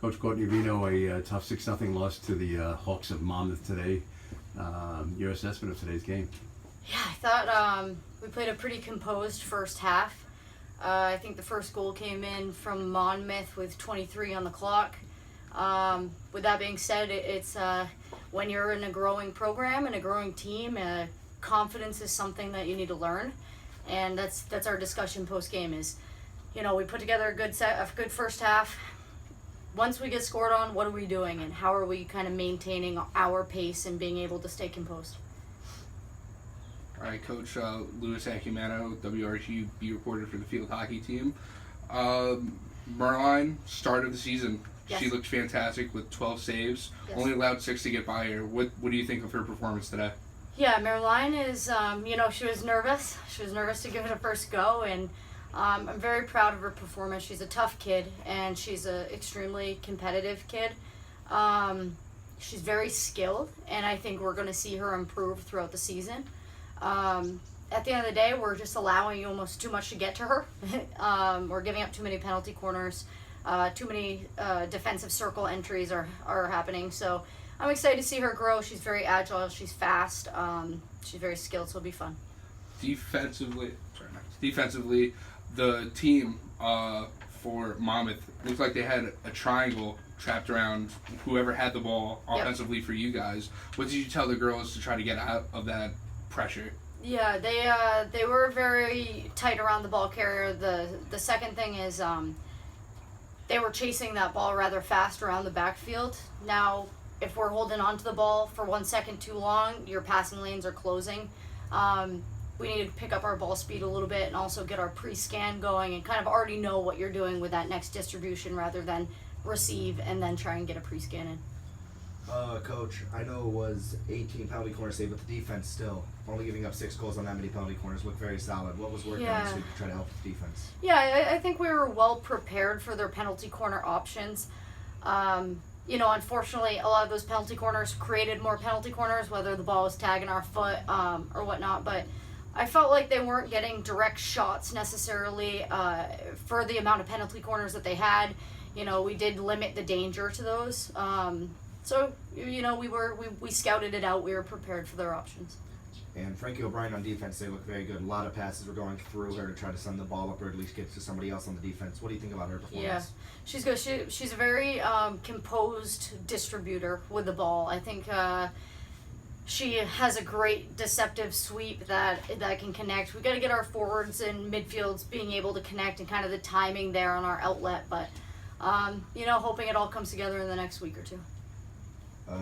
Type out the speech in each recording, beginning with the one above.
Coach Courtney, a tough 6-0 loss to the Hawks of Monmouth today. Your assessment of today's game? Yeah, I thought we played a pretty composed first half. I think the first goal came in from Monmouth with 23 on the clock. With that being said, it's when you're in a growing program and a growing team, confidence is something that you need to learn, and that's our discussion post game. Is we put together a good first half. Once we get scored on, what are we doing, and how are we kind of maintaining our pace and being able to stay composed? All right, Coach Louis Acumano, WRGB reporter for the field hockey team. Merline, start of the season. Yes. She looked fantastic with 12 saves. Yes. Only allowed 6 to get by her. What do you think of her performance today? Yeah, Merline is, she was nervous. She was nervous to give it a first go, and I'm very proud of her performance. She's a tough kid, and she's an extremely competitive kid. She's very skilled, and I think we're going to see her improve throughout the season. At the end of the day, we're just allowing almost too much to get to her. We're giving up too many penalty corners. Too many defensive circle entries are happening. So I'm excited to see her grow. She's very agile. She's fast. She's very skilled, so it'll be fun. Defensively, the team for Monmouth looked like they had a triangle trapped around whoever had the ball offensively for you guys. What did you tell the girls to try to get out of that pressure? Yeah, they were very tight around the ball carrier. The second thing is they were chasing that ball rather fast around the backfield. Now, if we're holding on to the ball for 1 second too long, your passing lanes are closing. We need to pick up our ball speed a little bit and also get our pre-scan going and kind of already know what you're doing with that next distribution rather than receive and then try and get a pre-scan in. Coach, I know it was 18 penalty corner save, but the defense still only giving up 6 goals on that many penalty corners looked very solid. What was working on this week to try to help the defense? Yeah, I think we were well prepared for their penalty corner options. Unfortunately, a lot of those penalty corners created more penalty corners, whether the ball was tagging our foot or whatnot. But I felt like they weren't getting direct shots necessarily for the amount of penalty corners that they had. We did limit the danger to those. So, we scouted it out. We were prepared for their options. And Frankie O'Brien on defense, they look very good. A lot of passes were going through her to try to send the ball up or at least get to somebody else on the defense. What do you think about her performance? Yeah, she's good. She's a very composed distributor with the ball. I think she has a great deceptive sweep that can connect. We got to get our forwards and midfields being able to connect and kind of the timing there on our outlet. But, hoping it all comes together in the next week or two.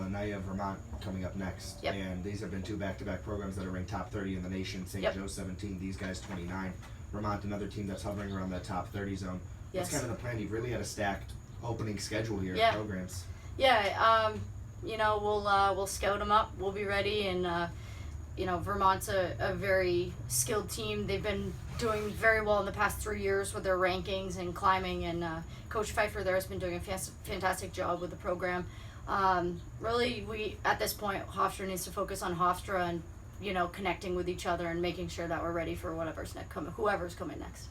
Now you have Vermont coming up next, and these have been 2 back-to-back programs that are ranked top 30 in the nation. St. Joe 17, these guys 29. Vermont, another team that's hovering around that top 30 zone. What's kind of the plan? You've really had a stacked opening schedule here of programs. Yeah, we'll scout them up. We'll be ready, and Vermont's a very skilled team. They've been doing very well in the past 3 years with their rankings and climbing, and Coach Pfeiffer there has been doing a fantastic job with the program. Really, we at this point, Hofstra needs to focus on Hofstra and connecting with each other and making sure that we're ready for whoever's coming next.